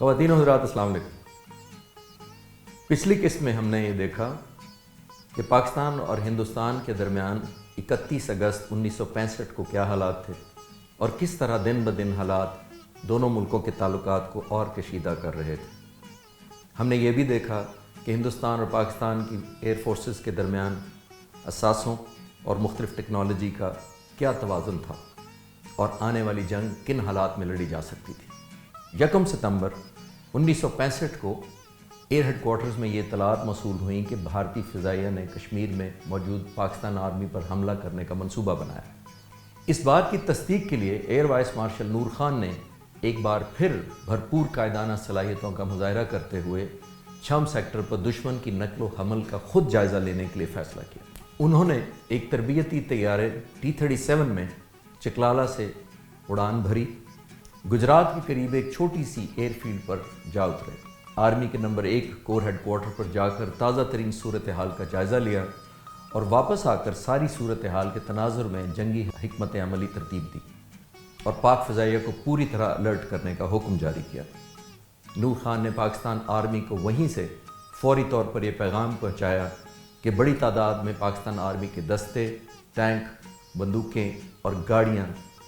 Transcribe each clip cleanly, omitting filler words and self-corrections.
خواتین و حضرات السلام علیکم۔ پچھلی قسط میں ہم نے یہ دیکھا کہ پاکستان اور ہندوستان کے درمیان 31 اگست 1965 کو کیا حالات تھے اور کس طرح دن بدن حالات دونوں ملکوں کے تعلقات کو اور کشیدہ کر رہے تھے۔ ہم نے یہ بھی دیکھا کہ ہندوستان اور پاکستان کی ایئر فورسز کے درمیان اثاثوں اور مختلف ٹیکنالوجی کا کیا توازن تھا اور آنے والی جنگ کن حالات میں لڑی جا سکتی تھی۔ 1 ستمبر 1965 کو ایئر ہیڈ کوارٹرز میں یہ اطلاعات موصول ہوئیں کہ بھارتی فضائیہ نے کشمیر میں موجود پاکستان آرمی پر حملہ کرنے کا منصوبہ بنایا۔ اس بات کی تصدیق کے لیے ایئر وائس مارشل نور خان نے ایک بار پھر بھرپور قائدانہ صلاحیتوں کا مظاہرہ کرتے ہوئے چھم سیکٹر پر دشمن کی نقل و حمل کا خود جائزہ لینے کے لیے فیصلہ کیا۔ انہوں نے ایک تربیتی طیارے T-37 میں چکلالہ سے اڑان بھری، گجرات کے قریب ایک چھوٹی سی ایئر فیلڈ پر جا اترے، آرمی کے نمبر 1 کور ہیڈ کوارٹر پر جا کر تازہ ترین صورتحال کا جائزہ لیا اور واپس آ کر ساری صورتحال کے تناظر میں جنگی حکمت عملی ترتیب دی اور پاک فضائیہ کو پوری طرح الرٹ کرنے کا حکم جاری کیا۔ نور خان نے پاکستان آرمی کو وہیں سے فوری طور پر یہ پیغام پہنچایا کہ بڑی تعداد میں پاکستان آرمی کے دستے، ٹینک، بندوقیں اور گاڑیاں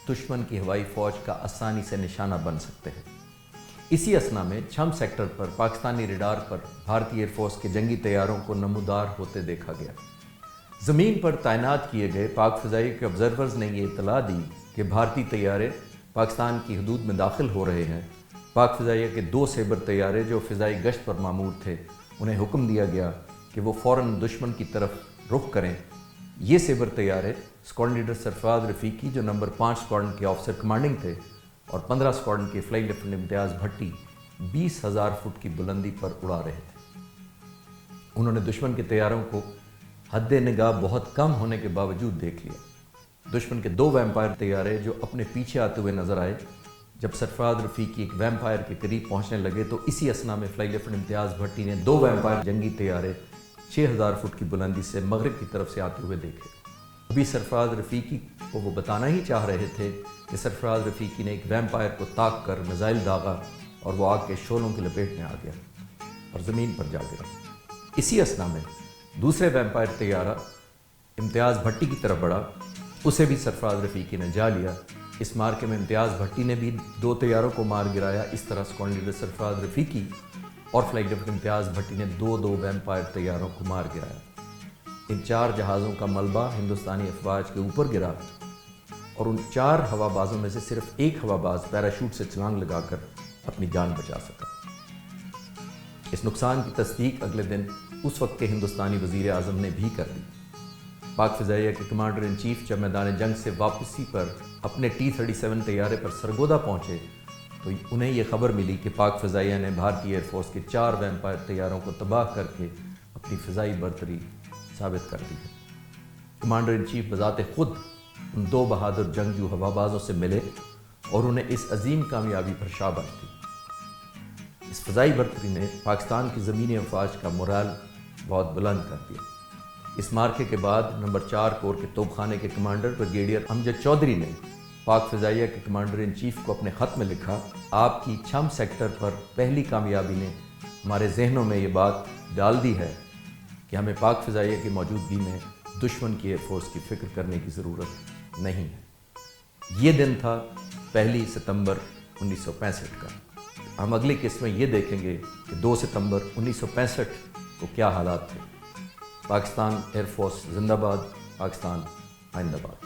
دشمن کی ہوائی فوج کا آسانی سے نشانہ بن سکتے ہیں۔ اسی اثنا میں چھم سیکٹر پر پاکستانی ریڈار پر بھارتی ایئر فورس کے جنگی طیاروں کو نمودار ہوتے دیکھا گیا۔ زمین پر تعینات کیے گئے پاک فضائیہ کے آبزرورز نے یہ اطلاع دی کہ بھارتی طیارے پاکستان کی حدود میں داخل ہو رہے ہیں۔ پاک فضائیہ کے 2 سیبر طیارے جو فضائی گشت پر مامور تھے، انہیں حکم دیا گیا کہ وہ فوراً دشمن کی طرف رخ کریں۔ یہ سیبر طیارے اسکواڈرن لیڈر سرفراز رفیقی جو نمبر 5 اسکواڈرن کے آفیسر کمانڈنگ تھے اور 15 اسکواڈرن کے فلائی لیفٹیننٹ امتیاز بھٹی 20,000 فٹ کی بلندی پر اڑا رہے تھے۔ انہوں نے دشمن کے طیاروں کو حد نگاہ بہت کم ہونے کے باوجود دیکھ لیا۔ دشمن کے 2 ویمپائر طیارے جو اپنے پیچھے آتے ہوئے نظر آئے۔ جب سرفراز رفیقی ایک ویمپائر کے قریب پہنچنے لگے تو اسی اثنا میں فلائی لیفٹیننٹ امتیاز بھٹی نے 2 ویمپائر جنگی طیارے 6,000 فٹ کی بلندی سے مغرب کی طرف سے آتے ہوئے دیکھے۔ ابھی سرفراز رفیقی کو وہ بتانا ہی چاہ رہے تھے کہ سرفراز رفیقی نے ایک ویمپائر کو طاق کر میزائل داغا اور وہ آگ کے شعلوں کی لپیٹ میں آ گیا اور زمین پر جا گرا۔ اسی اثنا میں دوسرے ویمپائر طیارہ امتیاز بھٹی کی طرف بڑھا، اسے بھی سرفراز رفیقی نے جا لیا۔ اس مارکے میں امتیاز بھٹی نے بھی 2 طیاروں کو مار گرایا۔ اس طرح اسکواڈرن لیڈر سرفراز رفیقی اور فلائی لیفٹیننٹ امتیاز بھٹی نے 2 ویمپائر طیاروں کو مار گرایا۔ ان 4 جہازوں کا ملبہ ہندوستانی افواج کے اوپر گرا اور ان 4 ہوا بازوں میں سے صرف ایک ہوا باز پیراشوٹ سے چھلانگ لگا کر اپنی جان بچا سکا۔ اس نقصان کی تصدیق اگلے دن اس وقت کے ہندوستانی وزیر اعظم نے بھی کر دی۔ پاک فضائیہ کے کمانڈر ان چیف جب میدان جنگ سے واپسی پر اپنے T-37 طیارے پر سرگودا پہنچے تو انہیں یہ خبر ملی کہ پاک فضائیہ نے بھارتی ایئر فورس کے 4 ویمپائر طیاروں کو تباہ کر کے اپنی فضائی برتری ثابت کر دی ہے۔ کمانڈر ان چیف بذات خود ان 2 بہادر جنگجو ہوا بازوں سے ملے اور انہیں اس عظیم کامیابی پر شاباش دی۔ اس فضائی برتری نے پاکستان کی زمینی افواج کا مورال بہت بلند کر دیا۔ اس مارکے کے بعد نمبر 4 کور کے توپ خانے کے کمانڈر بریگیڈیئر امجد چودھری نے پاک فضائیہ کے کمانڈر ان چیف کو اپنے خط میں لکھا، آپ کی چھم سیکٹر پر پہلی کامیابی نے ہمارے ذہنوں میں یہ بات ڈال دی ہے کہ ہمیں پاک فضائیہ کی موجودگی میں دشمن کی ایئر فورس کی فکر کرنے کی ضرورت نہیں ہے۔ یہ دن تھا 1 ستمبر 1965 کا۔ ہم اگلی قسط میں یہ دیکھیں گے کہ 2 ستمبر 1965 کو کیا حالات تھے۔ پاکستان ایئر فورس زندہ باد، پاکستان آئندہ باد۔